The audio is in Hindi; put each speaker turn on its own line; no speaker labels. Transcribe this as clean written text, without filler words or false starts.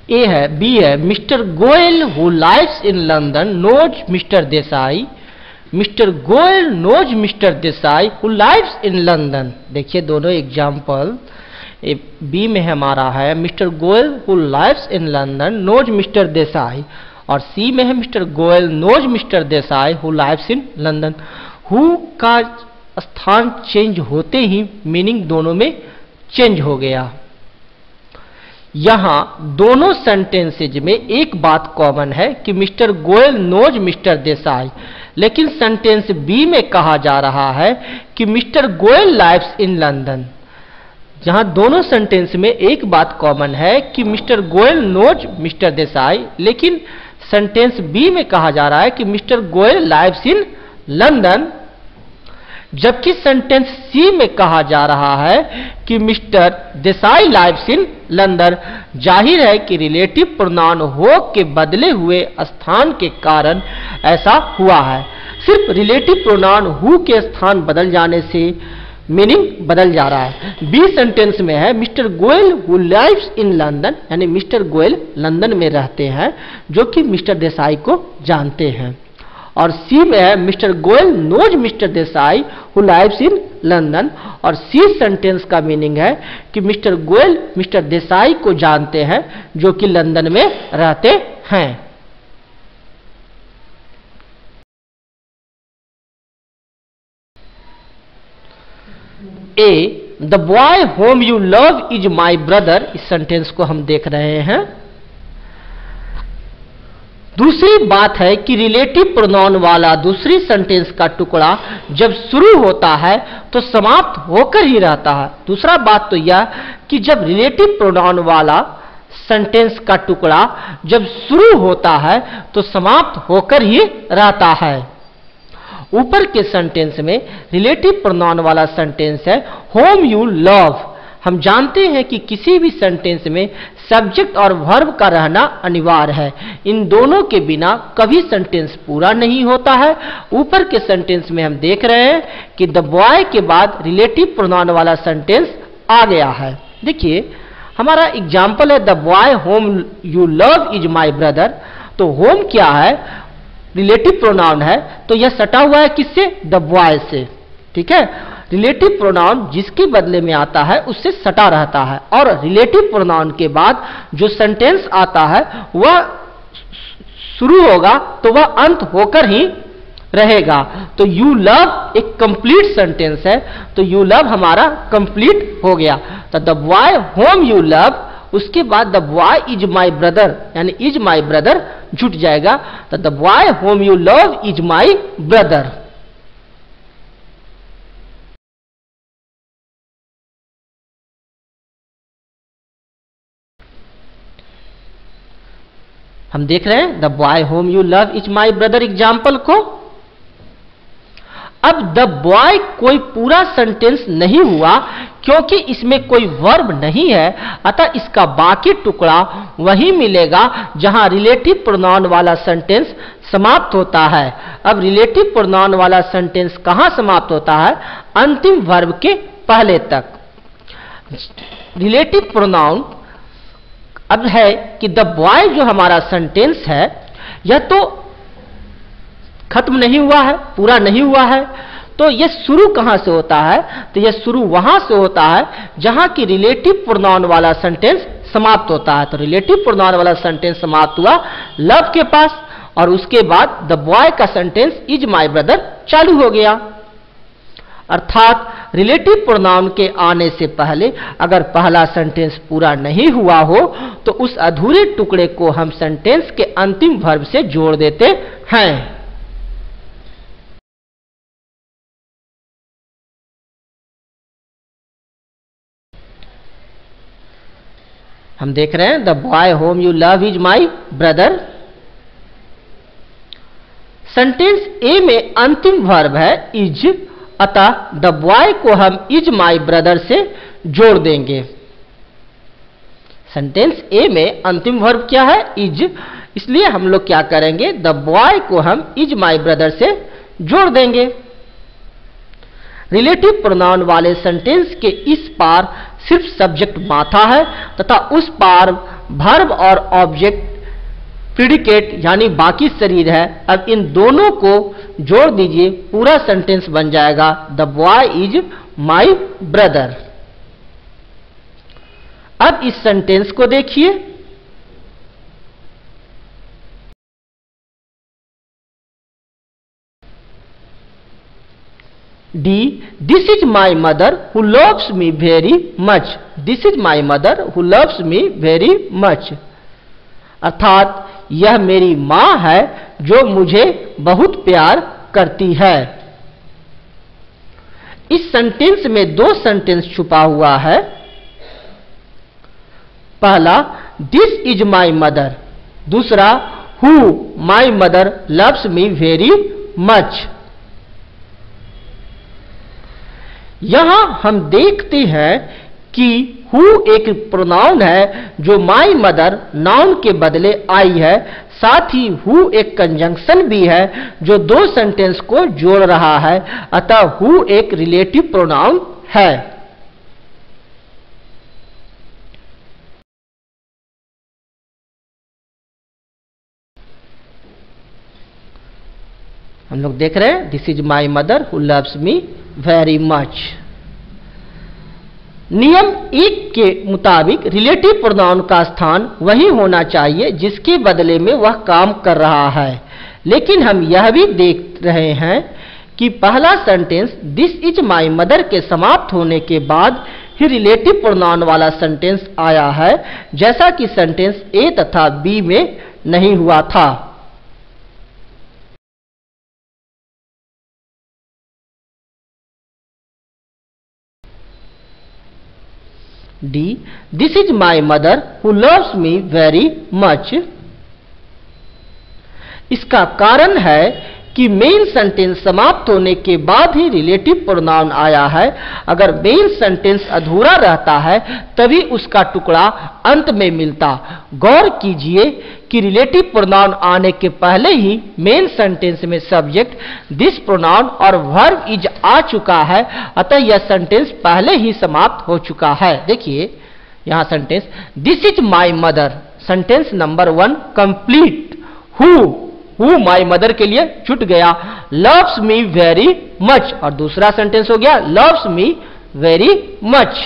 ए है, बी है, mister Goyal who lives in London knows mister Desai. Mister Goyal knows mister Desai who lives in London. देखिए दोनों एग्जाम्पल, बी में हमारा है mister Goyal who lives in London knows mister Desai, और सी में है mister Goyal knows mister Desai who lives in London. Who का स्थान चेंज होते ही मीनिंग दोनों में चेंज हो गया। यहां दोनों सेंटेंसेज में एक बात कॉमन है कि mister Goyal knows mister Desai, लेकिन सेंटेंस बी में कहा जा रहा है कि mister Goyal lives in London. जहां दोनों सेंटेंस में एक बात कॉमन है कि mister Goyal knows mister Desai, लेकिन सेंटेंस बी में कहा जा रहा है कि mister Goyal lives in London, जबकि सेंटेंस सी में कहा जा रहा है कि mister Desai lives in London. जाहिर है कि रिलेटिव प्रोनाउन हो के बदले हुए स्थान के कारण ऐसा हुआ है। सिर्फ रिलेटिव प्रोनाउन हु के स्थान बदल जाने से मीनिंग बदल जा रहा है। बी सेंटेंस में है mister Goyal who lives in London, यानी मिस्टर गोयल लंदन में रहते हैं, जो कि मिस्टर देसाई को जानते हैं। और सी में है mister Goyal knows mister Desai who lives in London, और सी सेंटेंस का मीनिंग है कि मिस्टर गोयल मिस्टर देसाई को जानते हैं, जो कि लंदन में रहते हैं। A, the boy whom you love is my brother, इस सेंटेंस को हम देख रहे हैं। दूसरी बात है कि रिलेटिव प्रोनाउन वाला दूसरी सेंटेंस का टुकड़ा जब शुरू होता है तो समाप्त होकर ही रहता है। दूसरा बात तो यह कि जब रिलेटिव प्रोनाउन वाला सेंटेंस का टुकड़ा जब शुरू होता है तो समाप्त होकर ही रहता है। ऊपर के सेंटेंस में रिलेटिव प्रोनाउन वाला सेंटेंस है होम यू लव। हम जानते हैं कि किसी भी सेंटेंस में सब्जेक्ट और वर्ब का रहना अनिवार्य है। इन दोनों के बिना कभी सेंटेंस पूरा नहीं होता है। ऊपर के सेंटेंस में हम देख रहे हैं कि द बॉय के बाद रिलेटिव प्रोनाउन वाला सेंटेंस आ गया है। देखिए हमारा एग्जाम्पल है the boy whom you love is my brother. तो होम क्या है? रिलेटिव प्रोनाउन है, तो यह सटा हुआ है किससे? द बॉय से। ठीक है, रिलेटिव प्रोनाउन जिसके बदले में आता है उससे सटा रहता है, और रिलेटिव प्रोनाउन के बाद जो सेंटेंस आता है वह शुरू होगा तो वह अंत होकर ही रहेगा। तो यू लव एक कंप्लीट सेंटेंस है, तो यू लव हमारा कंप्लीट हो गया। तो the boy whom you love, उसके बाद the boy is my brother, यानी इज माई ब्रदर जुट जाएगा। तो the boy whom you love is my brother. हम देख रहे हैं the boy whom you love is my brother example को। अब द बॉय कोई पूरा सेंटेंस नहीं हुआ क्योंकि इसमें कोई वर्ब नहीं है, अतः इसका बाकी टुकड़ा वही मिलेगा जहां रिलेटिव प्रोनाउन वाला सेंटेंस समाप्त होता है। अब रिलेटिव प्रोनाउन वाला सेंटेंस कहां समाप्त होता है? अंतिम वर्ब के पहले तक। रिलेटिव प्रोनाउन अब है कि द बॉय जो हमारा सेंटेंस है यह तो खत्म नहीं हुआ है, पूरा नहीं हुआ है, तो यह शुरू कहां से होता है? तो यह शुरू वहां से होता है जहां की रिलेटिव प्रोनाउन वाला सेंटेंस समाप्त होता है। तो रिलेटिव प्रोनाउन वाला सेंटेंस समाप्त हुआ लव के पास, और उसके बाद द बॉय का सेंटेंस इज माई ब्रदर चालू हो गया। अर्थात रिलेटिव प्रोनाउन के आने से पहले अगर पहला सेंटेंस पूरा नहीं हुआ हो तो उस अधूरे टुकड़े को हम सेंटेंस के अंतिम वर्ब से जोड़ देते हैं। हम देख रहे हैं the boy whom you love is my brother. Sentence A में अंतिम वर्ब है इज, अतः द बॉय को हम इज माई ब्रदर से जोड़ देंगे। सेंटेंस ए में अंतिम वर्ब क्या है? इज, इसलिए हम लोग क्या करेंगे? द बॉय को हम इज माई ब्रदर से जोड़ देंगे। रिलेटिव प्रोनाउन वाले सेंटेंस के इस पार सिर्फ सब्जेक्ट माथा है तथा उस पार वर्ब और ऑब्जेक्ट प्रिडिकेट यानी बाकी शरीर है। अब इन दोनों को जोड़ दीजिए, पूरा सेंटेंस बन जाएगा the boy is my brother. अब इस सेंटेंस को देखिए, D this is my mother who loves me very much. This is my mother who loves me very much, अर्थात यह मेरी मां है जो मुझे बहुत प्यार करती है। इस सेंटेंस में दो सेंटेंस छुपा हुआ है। पहला दिस इज माई मदर, दूसरा who my mother loves me very much. यहां हम देखते हैं कि हु एक प्रोनाउन है जो माई मदर नाउन के बदले आई है, साथ ही हु एक कंजंक्शन भी है जो दो सेंटेंस को जोड़ रहा है, अतः हु एक रिलेटिव प्रोनाउन है। हम लोग देख रहे हैं this is my mother who loves me very much. नियम 1 के मुताबिक रिलेटिव प्रोनाउन का स्थान वही होना चाहिए जिसके बदले में वह काम कर रहा है, लेकिन हम यह भी देख रहे हैं कि पहला sentence this is my mother के समाप्त होने के बाद ही रिलेटिव प्रोनाउन वाला सेंटेंस आया है, जैसा कि सेंटेंस ए तथा बी में नहीं हुआ था। D this is my mother who loves me very much. इसका कारण है कि मेन सेंटेंस समाप्त होने के बाद ही रिलेटिव प्रोनाउन आया है। अगर मेन सेंटेंस अधूरा रहता है तभी उसका टुकड़ा अंत में मिलता। गौर कीजिए कि रिलेटिव प्रोनाउन आने के पहले ही मेन सेंटेंस में सब्जेक्ट दिस प्रोनाउन और वर्ब इज आ चुका है, अतः यह सेंटेंस पहले ही समाप्त हो चुका है। देखिए यहां sentence this is my mother, sentence number 1 complete. Who my mother के लिए छूट गया, लव्स मी वेरी मच, और दूसरा सेंटेंस हो गया लव्स मी वेरी मच।